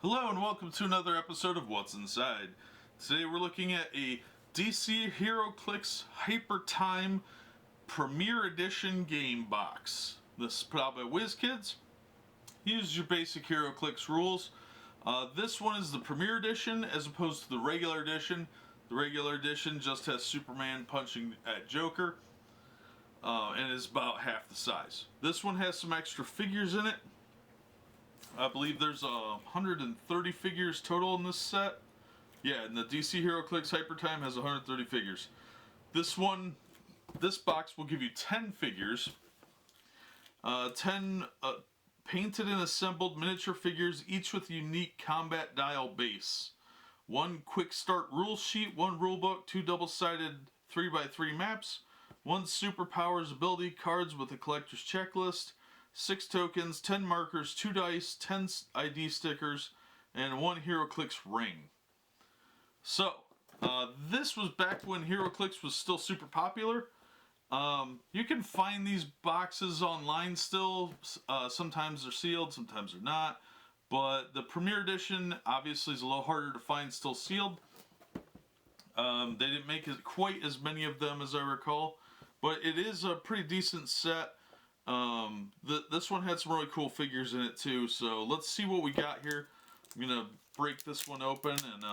Hello and welcome to another episode of What's Inside. Today we're looking at a DC Heroclix Hypertime Premier Edition game box. This is put out by Wiz Kids. Use your basic Heroclix rules. This one is the Premier Edition as opposed to the regular edition. The regular edition just has Superman punching at Joker and is about half the size. This one has some extra figures in it. I believe there's 130 figures total in this set. Yeah, and the DC Heroclix Hypertime has 130 figures. This box will give you 10 figures. 10 painted and assembled miniature figures, each with a unique combat dial base. One quick start rule sheet, one rulebook, two double-sided 3x3 maps, one superpowers ability cards with a collector's checklist, 6 tokens, 10 markers, 2 dice, 10 ID stickers, and 1 Heroclix ring. So, this was back when Heroclix was still super popular. You can find these boxes online still. Sometimes they're sealed, sometimes they're not. But the Premier Edition obviously is a little harder to find still sealed. They didn't make quite as many of them as I recall. But it is a pretty decent set. This one had some really cool figures in it too, so let's see what we got here. I'm gonna break this one open and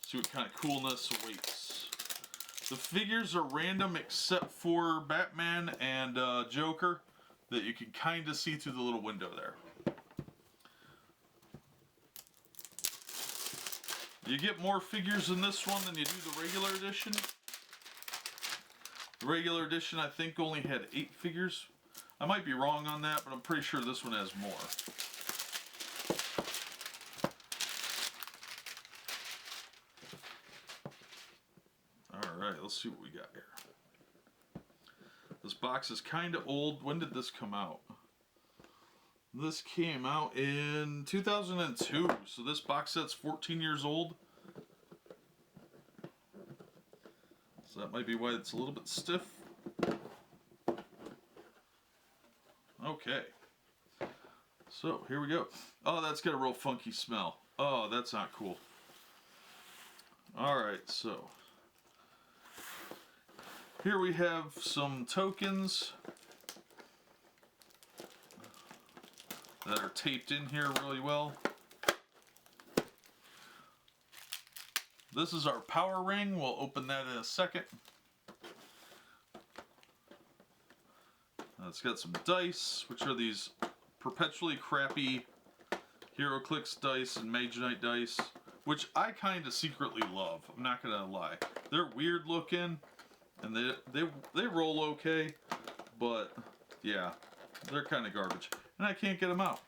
see what kind of coolness awaits. The figures are random except for Batman and Joker that you can kind of see through the little window there. You get more figures in this one than you do the regular edition. The regular edition, I think, only had 8 figures. I might be wrong on that, but I'm pretty sure this one has more. Alright, let's see what we got here. This box is kind of old. When did this come out? This came out in 2002, so this box set's 14 years old. So that might be why it's a little bit stiff. Okay. So, here we go. Oh, that's got a real funky smell. Oh, that's not cool. Alright, so. Here we have some tokens that are taped in here really well. This is our power ring. We'll open that in a second. It's got some dice, which are these perpetually crappy Heroclix dice and Magnite dice, which I kind of secretly love. I'm not gonna lie. They're weird looking, and they roll okay, but yeah, they're kind of garbage, and I can't get them out.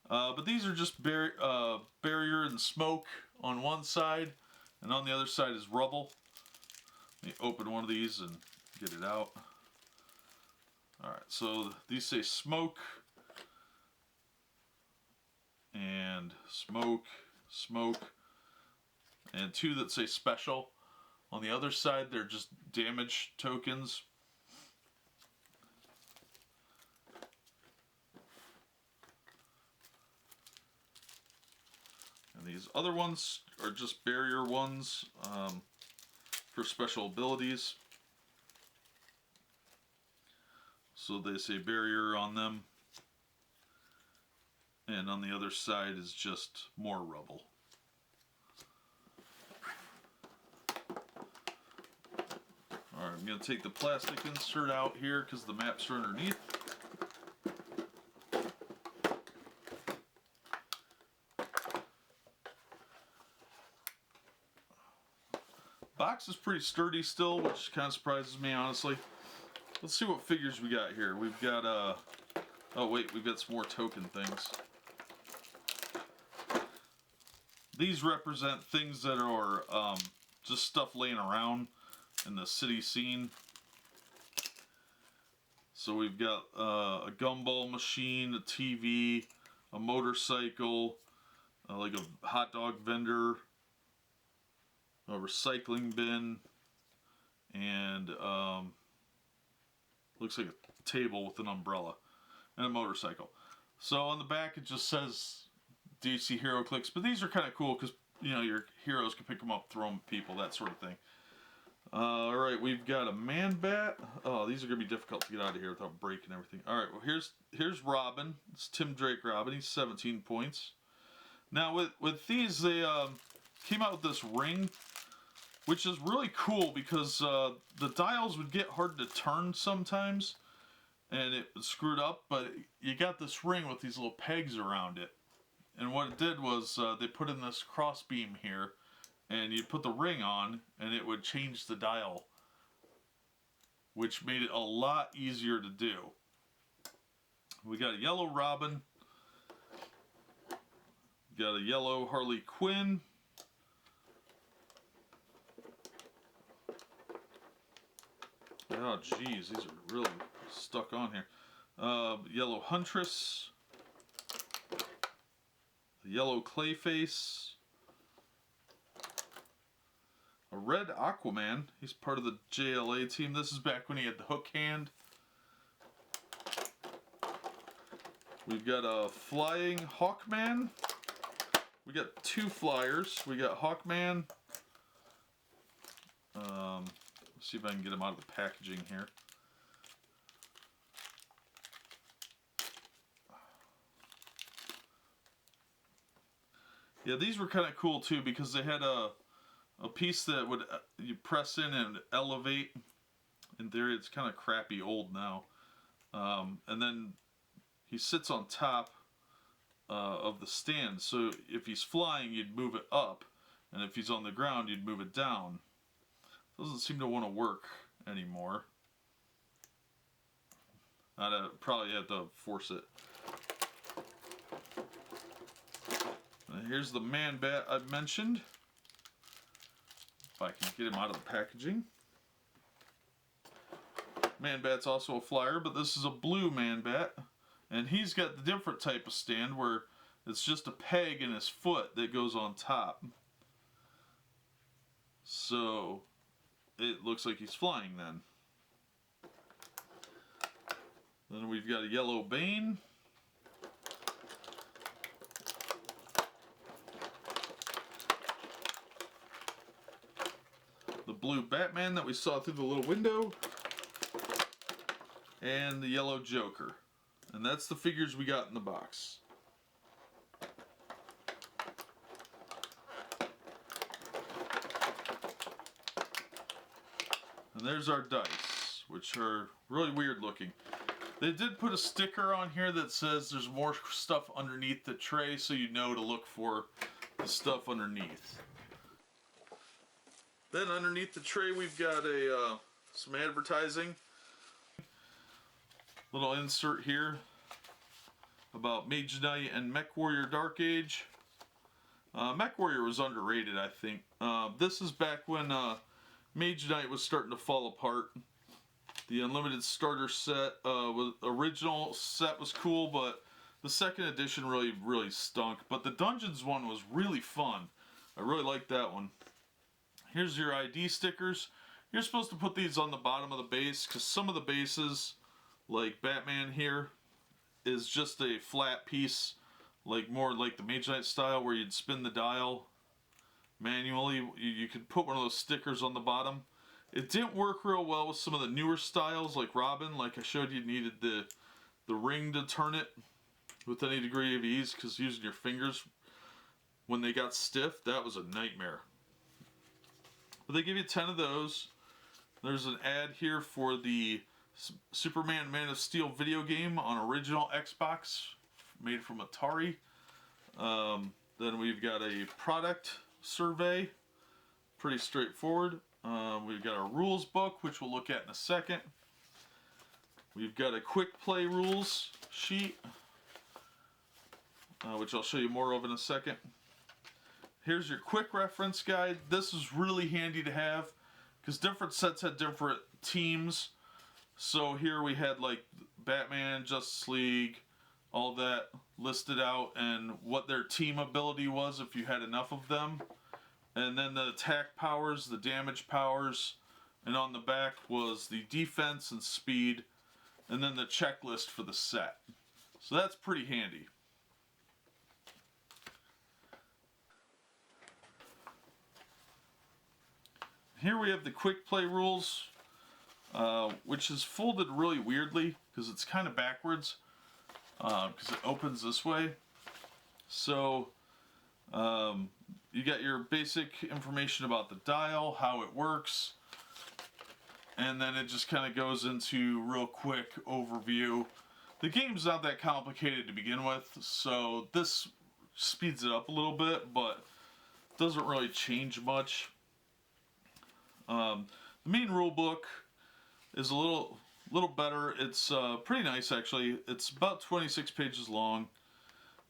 But these are just barrier and smoke on one side. And on the other side is rubble. Let me open one of these and get it out. Alright, so these say smoke. And smoke, smoke. And 2 that say special. On the other side, they're just damage tokens. And these other ones are just barrier ones for special abilities. So they say barrier on them. And on the other side is just more rubble. Alright, I'm going to take the plastic insert out here because the maps are underneath. Box is pretty sturdy still, which kind of surprises me, honestly. Let's see what figures we got here. We've got, oh wait, we've got some more token things. These represent things that are just stuff laying around in the city scene. So we've got a gumball machine, a TV, a motorcycle, like a hot dog vendor, a recycling bin, and looks like a table with an umbrella, and a motorcycle. So on the back it just says DC Heroclix, but these are kind of cool because, you know, your heroes can pick them up, throw them at people, that sort of thing. Alright, we've got a man bat. Oh, these are going to be difficult to get out of here without breaking everything. Alright, well here's Robin. It's Tim Drake Robin. He's 17 points. Now with these, they came out with this ring, which is really cool because the dials would get hard to turn sometimes, and it screwed up, but you got this ring with these little pegs around it. And what it did was they put in this cross beam here, and you put the ring on, and it would change the dial, which made it a lot easier to do. We got a yellow Robin, got a yellow Harley Quinn, oh geez, these are really stuck on here. Yellow Huntress, the yellow Clayface, a red Aquaman. He's part of the JLA team. This is back when he had the hook hand. We've got a flying Hawkman. We got two flyers. We got Hawkman. Let's see if I can get him out of the packaging here. Yeah, these were kind of cool too because they had a piece that would you press in and elevate. In theory, it's kind of crappy old now. And then he sits on top of the stand, so if he's flying, you'd move it up, and if he's on the ground, you'd move it down. Doesn't seem to want to work anymore. I'd probably have to force it. And here's the man bat I mentioned. If I can get him out of the packaging. Man bat's also a flyer, but this is a blue man bat. And he's got the different type of stand where it's just a peg in his foot that goes on top. So it looks like he's flying then. Then we've got a yellow Bane. The blue Batman that we saw through the little window. And the yellow Joker. And that's the figures we got in the box. And there's our dice, which are really weird looking. They did put a sticker on here that says there's more stuff underneath the tray, so you know to look for the stuff underneath. Then underneath the tray we've got some advertising. Little insert here about Mage Knight and Mech Warrior Dark Age. Mech Warrior was underrated, I think. This is back when Mage Knight was starting to fall apart. The Unlimited Starter set, original set was cool, but the second edition really stunk. But the Dungeons one was really fun. I really liked that one. Here's your ID stickers. You're supposed to put these on the bottom of the base, because some of the bases, like Batman here, is just a flat piece, like more like the Mage Knight style where you'd spin the dial manually. You could put one of those stickers on the bottom. It didn't work real well with some of the newer styles like Robin. Like I showed you, needed the ring to turn it with any degree of ease, because using your fingers when they got stiff, that was a nightmare. But they give you 10 of those. There's an ad here for the Superman Man of Steel video game on original Xbox, made from Atari. Then we've got a product survey, pretty straightforward. We've got our rules book, which we'll look at in a second. We've got a quick play rules sheet, which I'll show you more of in a second. Here's your quick reference guide. This is really handy to have because different sets had different teams. So here we had like Batman, Justice League, all that listed out, and what their team ability was if you had enough of them. And then the attack powers, the damage powers, and on the back was the defense and speed, and then the checklist for the set. So that's pretty handy. Here we have the quick play rules, which is folded really weirdly because it's kind of backwards, because it opens this way. So you got your basic information about the dial, how it works, and then it just kind of goes into real quick overview. The game's not that complicated to begin with, so this speeds it up a little bit, but doesn't really change much. The main rule book is a little better. It's pretty nice, actually. It's about 26 pages long,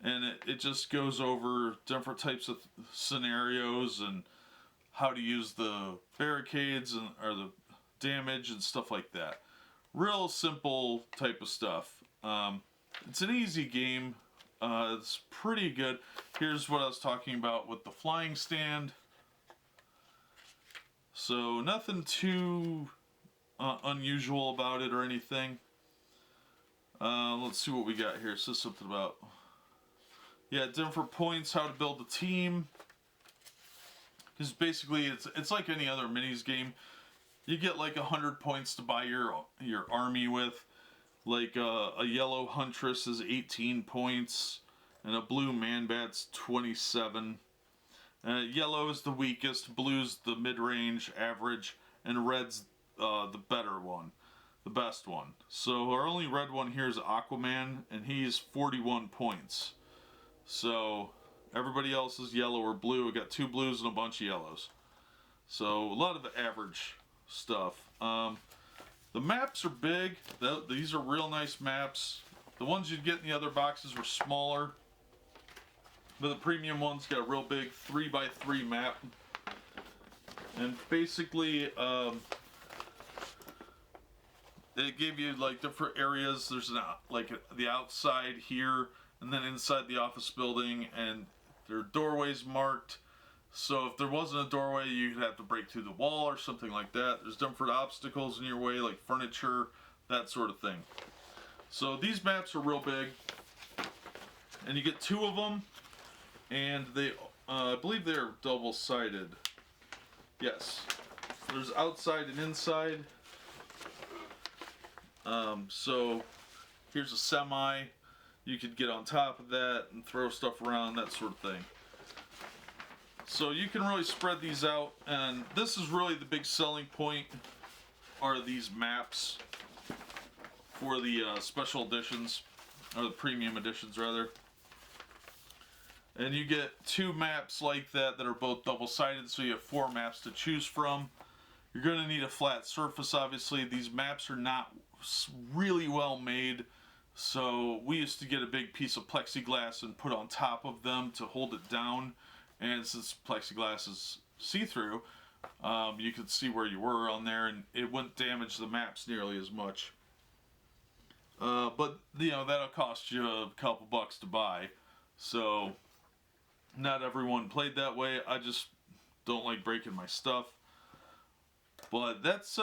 and it just goes over different types of scenarios and how to use the barricades and or the damage and stuff like that. Real simple type of stuff. It's an easy game. It's pretty good. Here's what I was talking about with the flying stand. So nothing too unusual about it or anything. Let's see what we got here. So something about, yeah, different points, how to build a team. Because basically it's like any other minis game. You get like 100 points to buy your army with. Like a yellow huntress is 18 points, and a blue man-bat's 27. Yellow is the weakest, blue's the mid-range, average, and red's the better one, the best one. So our only red one here is Aquaman, and he's 41 points. So everybody else is yellow or blue. We got 2 blues and a bunch of yellows. So a lot of the average stuff. The maps are big. These are real nice maps. The ones you'd get in the other boxes were smaller, but the premium one's got a real big 3x3 map. And basically, it gave you like different areas. There's like the outside here, and then inside the office building, and there are doorways marked. So if there wasn't a doorway, you'd have to break through the wall or something like that. There's different obstacles in your way, like furniture, that sort of thing. So these maps are real big, and you get 2 of them, and they, I believe they're double-sided. Yes, there's outside and inside. So here's a semi. You could get on top of that and throw stuff around, that sort of thing. So you can really spread these out, and this is really the big selling point, are these maps for the special editions, or the premium editions rather. And you get 2 maps like that are both double-sided, so you have 4 maps to choose from. You're going to need a flat surface, obviously. These maps are not really well made, so we used to get a big piece of plexiglass and put on top of them to hold it down. And since plexiglass is see-through, you could see where you were on there, and it wouldn't damage the maps nearly as much. But, you know, that'll cost you a couple bucks to buy. So, not everyone played that way. I just don't like breaking my stuff. But that's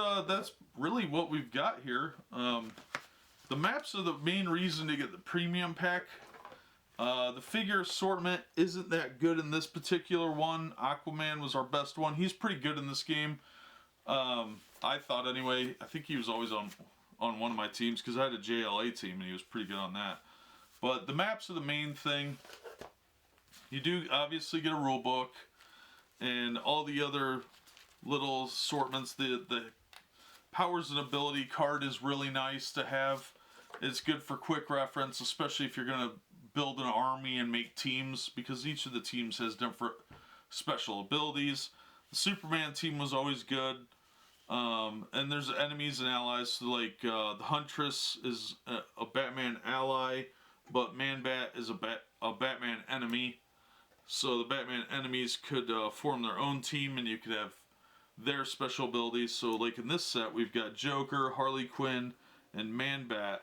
really what we've got here. The maps are the main reason to get the premium pack. The figure assortment isn't that good in this particular one. Aquaman was our best one. He's pretty good in this game. I thought anyway. I think he was always on one of my teams because I had a JLA team and he was pretty good on that. But the maps are the main thing. You do obviously get a rule book and all the other little assortments. The powers and ability card is really nice to have. It's good for quick reference, especially if you're going to build an army and make teams, because each of the teams has different special abilities. The Superman team was always good. And there's enemies and allies, so like the Huntress is a Batman ally, but Man-Bat is a Batman enemy. So the Batman enemies could form their own team, and you could have their special abilities. So like in this set, we've got Joker, Harley Quinn, and Man-Bat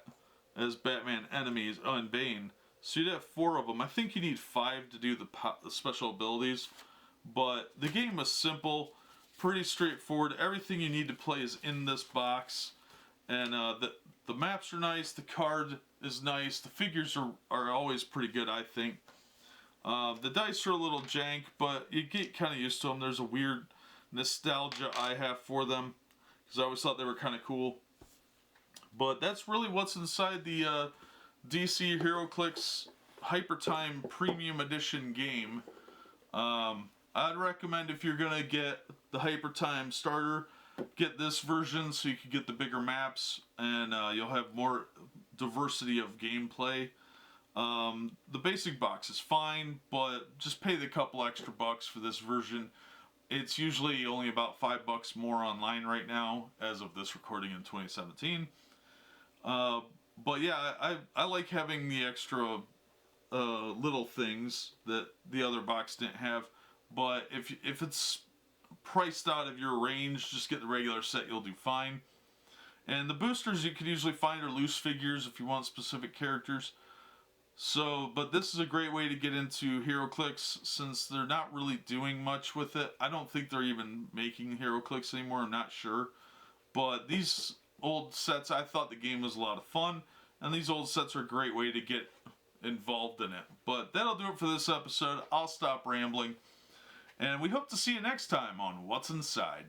as Batman enemies, and Bane. So you'd have 4 of them. I think you need 5 to do the special abilities. But the game is simple, pretty straightforward. Everything you need to play is in this box. And the maps are nice, the card is nice, the figures are always pretty good, I think. The dice are a little jank, but you get kind of used to them. There's a weird nostalgia I have for them, because I always thought they were kind of cool. But that's really what's inside the DC Heroclix Hypertime Premium Edition game. I'd recommend, if you're gonna get the Hypertime starter, get this version so you can get the bigger maps, and you'll have more diversity of gameplay. The basic box is fine, but just pay the couple extra bucks for this version. It's usually only about $5 more online right now, as of this recording in 2017. But yeah, I like having the extra little things that the other box didn't have. But if it's priced out of your range, just get the regular set, you'll do fine. And the boosters you can usually find are loose figures if you want specific characters. So, but this is a great way to get into Heroclix, since they're not really doing much with it. I don't think they're even making Heroclix anymore, I'm not sure. But these old sets, I thought the game was a lot of fun, and these old sets are a great way to get involved in it. But that'll do it for this episode. I'll stop rambling, and we hope to see you next time on What's Inside.